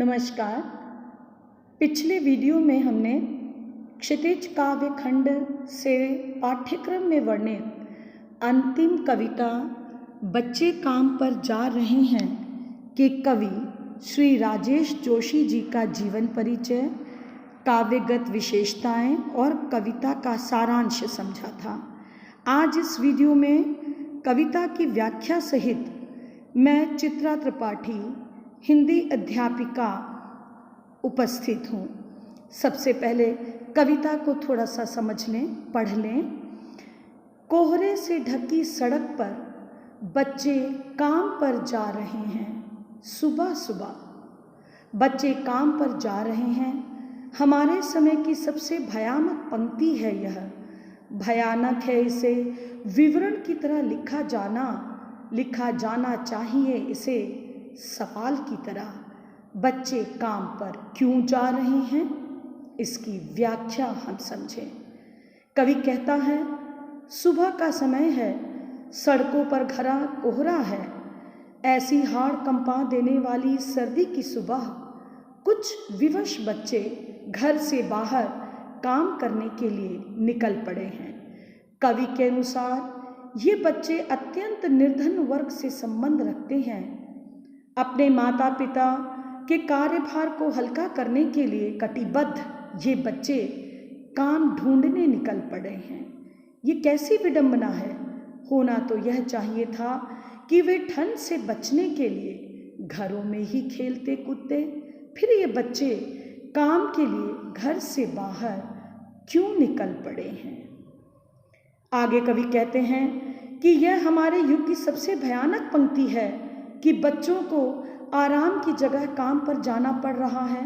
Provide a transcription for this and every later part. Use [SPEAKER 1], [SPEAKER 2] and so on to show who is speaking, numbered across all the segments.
[SPEAKER 1] नमस्कार। पिछले वीडियो में हमने क्षितिज काव्य खंड से पाठ्यक्रम में वर्णित अंतिम कविता बच्चे काम पर जा रहे हैं के कवि श्री राजेश जोशी जी का जीवन परिचय, काव्यगत विशेषताएं और कविता का सारांश समझा था। आज इस वीडियो में कविता की व्याख्या सहित मैं चित्रा त्रिपाठी, हिंदी अध्यापिका, उपस्थित हूँ। सबसे पहले कविता को थोड़ा सा समझ लें, पढ़ लें। कोहरे से ढकी सड़क पर बच्चे काम पर जा रहे हैं। सुबह सुबह बच्चे काम पर जा रहे हैं। हमारे समय की सबसे भयानक पंक्ति है यह। भयानक है इसे विवरण की तरह लिखा जाना चाहिए इसे सवाल की तरह। बच्चे काम पर क्यों जा रहे हैं, इसकी व्याख्या हम समझें। कवि कहता है, सुबह का समय है, सड़कों पर घना कोहरा है। ऐसी हाड़ कंपा देने वाली सर्दी की सुबह कुछ विवश बच्चे घर से बाहर काम करने के लिए निकल पड़े हैं। कवि के अनुसार ये बच्चे अत्यंत निर्धन वर्ग से संबंध रखते हैं। अपने माता पिता के कार्यभार को हल्का करने के लिए कटिबद्ध ये बच्चे काम ढूंढने निकल पड़े हैं। ये कैसी विडंबना है। होना तो यह चाहिए था कि वे ठंड से बचने के लिए घरों में ही खेलते कूदते, फिर ये बच्चे काम के लिए घर से बाहर क्यों निकल पड़े हैं। आगे कवि कहते हैं कि यह हमारे युग की सबसे भयानक पंक्ति है कि बच्चों को आराम की जगह काम पर जाना पड़ रहा है,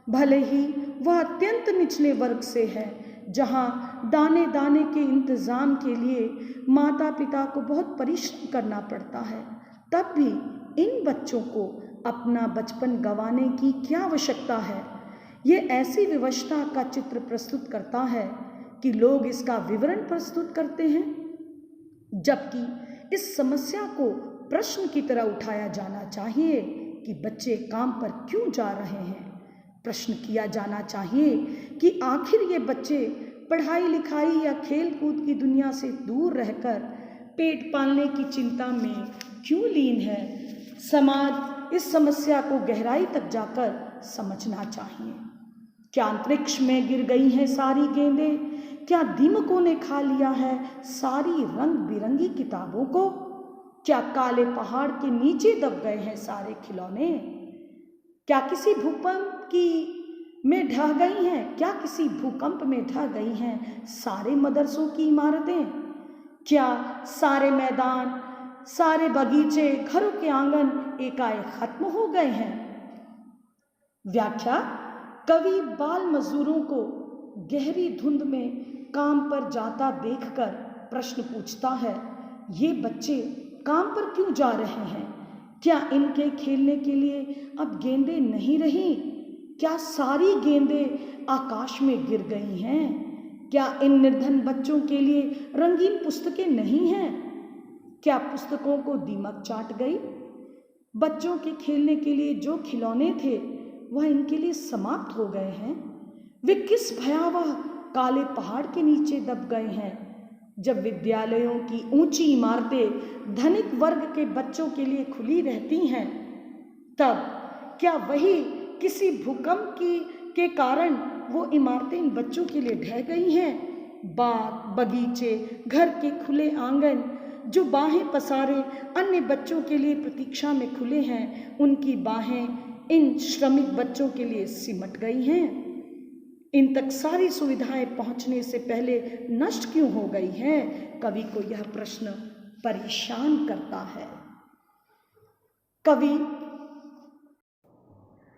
[SPEAKER 1] भले ही वह अत्यंत निचले वर्ग से है, जहां दाने दाने के इंतजाम के लिए माता पिता को बहुत परिश्रम करना पड़ता है। तब भी इन बच्चों को अपना बचपन गंवाने की क्या आवश्यकता है। ये ऐसी विवशता का चित्र प्रस्तुत करता है कि लोग इसका विवरण प्रस्तुत करते हैं, जबकि इस समस्या को प्रश्न की तरह उठाया जाना चाहिए कि बच्चे काम पर क्यों जा रहे हैं। प्रश्न किया जाना चाहिए कि आखिर ये बच्चे पढ़ाई लिखाई या खेल कूद की दुनिया से दूर रहकर पेट पालने की चिंता में क्यों लीन है। समाज इस समस्या को गहराई तक जाकर समझना चाहिए। क्या अंतरिक्ष में गिर गई हैं सारी गेंदें? क्या दीमकों ने खा लिया है सारी रंग बिरंगी किताबों को? क्या काले पहाड़ के नीचे दब गए हैं सारे खिलौने? क्या किसी भूकंप में ढह गई हैं? क्या किसी भूकंप में ढह गई हैं सारे मदरसों की इमारतें? क्या सारे मैदान, सारे बगीचे, घरों के आंगन एकाएक खत्म हो गए हैं? व्याख्या। कवि बाल मजदूरों को गहरी धुंध में काम पर जाता देखकर प्रश्न पूछता है, ये बच्चे काम पर क्यों जा रहे हैं? क्या इनके खेलने के लिए अब गेंदें नहीं रही? क्या सारी गेंदें आकाश में गिर गई हैं? क्या इन निर्धन बच्चों के लिए रंगीन पुस्तकें नहीं हैं? क्या पुस्तकों को दीमक चाट गई? बच्चों के खेलने के लिए जो खिलौने थे वह इनके लिए समाप्त हो गए हैं। वे किस भयावह काले पहाड़ के नीचे दब गए हैं। जब विद्यालयों की ऊंची इमारतें धनिक वर्ग के बच्चों के लिए खुली रहती हैं, तब क्या वही किसी भूकंप के कारण वो इमारतें इन बच्चों के लिए ढह गई हैं? बाग बगीचे, घर के खुले आंगन जो बाहें पसारे अन्य बच्चों के लिए प्रतीक्षा में खुले हैं, उनकी बाहें इन श्रमिक बच्चों के लिए सिमट गई हैं। इन तक सारी सुविधाएं पहुंचने से पहले नष्ट क्यों हो गई हैं? कवि को यह प्रश्न परेशान करता है।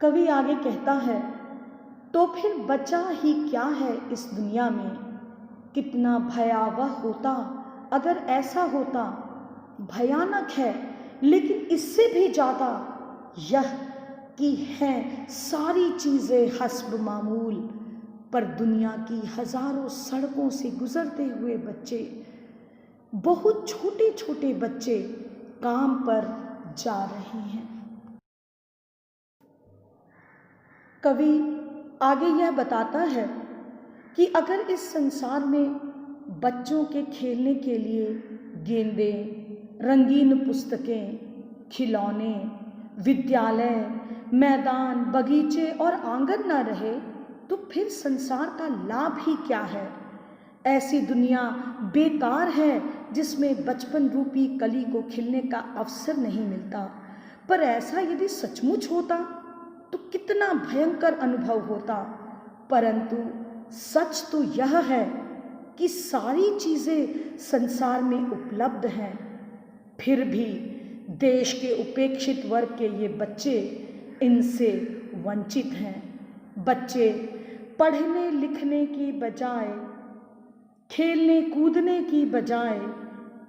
[SPEAKER 1] कवि आगे कहता है, तो फिर बचा ही क्या है इस दुनिया में? कितना भयावह होता अगर ऐसा होता। भयानक है, लेकिन इससे भी ज्यादा यह कि हैं सारी चीजें हस्ब मामूल, पर दुनिया की हजारों सड़कों से गुजरते हुए बच्चे, बहुत छोटे छोटे बच्चे काम पर जा रहे हैं। कवि आगे यह बताता है कि अगर इस संसार में बच्चों के खेलने के लिए गेंदें, रंगीन पुस्तकें, खिलौने, विद्यालय, मैदान, बगीचे और आंगन न रहे तो फिर संसार का लाभ ही क्या है। ऐसी दुनिया बेकार है जिसमें बचपन रूपी कली को खिलने का अवसर नहीं मिलता। पर ऐसा यदि सचमुच होता तो कितना भयंकर अनुभव होता। परंतु सच तो यह है कि सारी चीज़ें संसार में उपलब्ध हैं, फिर भी देश के उपेक्षित वर्ग के ये बच्चे इनसे वंचित हैं। बच्चे पढ़ने लिखने की बजाय, खेलने कूदने की बजाय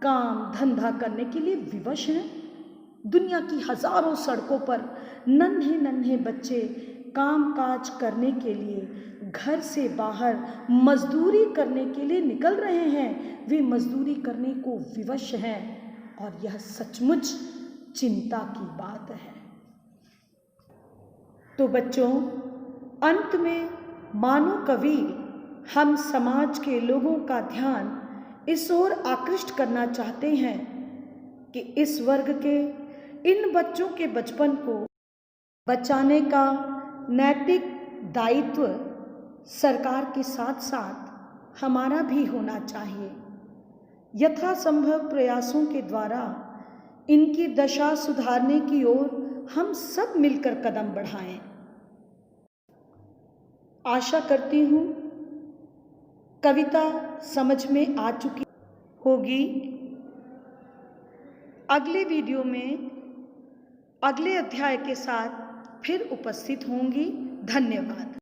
[SPEAKER 1] काम धंधा करने के लिए विवश हैं। दुनिया की हजारों सड़कों पर नन्हे नन्हे बच्चे काम काज करने के लिए, घर से बाहर मजदूरी करने के लिए निकल रहे हैं। वे मजदूरी करने को विवश हैं और यह सचमुच चिंता की बात है। तो बच्चों, अंत में मानो कवि हम समाज के लोगों का ध्यान इस ओर आकृष्ट करना चाहते हैं कि इस वर्ग के इन बच्चों के बचपन को बचाने का नैतिक दायित्व सरकार के साथ साथ हमारा भी होना चाहिए। यथासंभव प्रयासों के द्वारा इनकी दशा सुधारने की ओर हम सब मिलकर कदम बढ़ाएं। आशा करती हूँ कविता समझ में आ चुकी होगी। अगले वीडियो में अगले अध्याय के साथ फिर उपस्थित होंगी। धन्यवाद।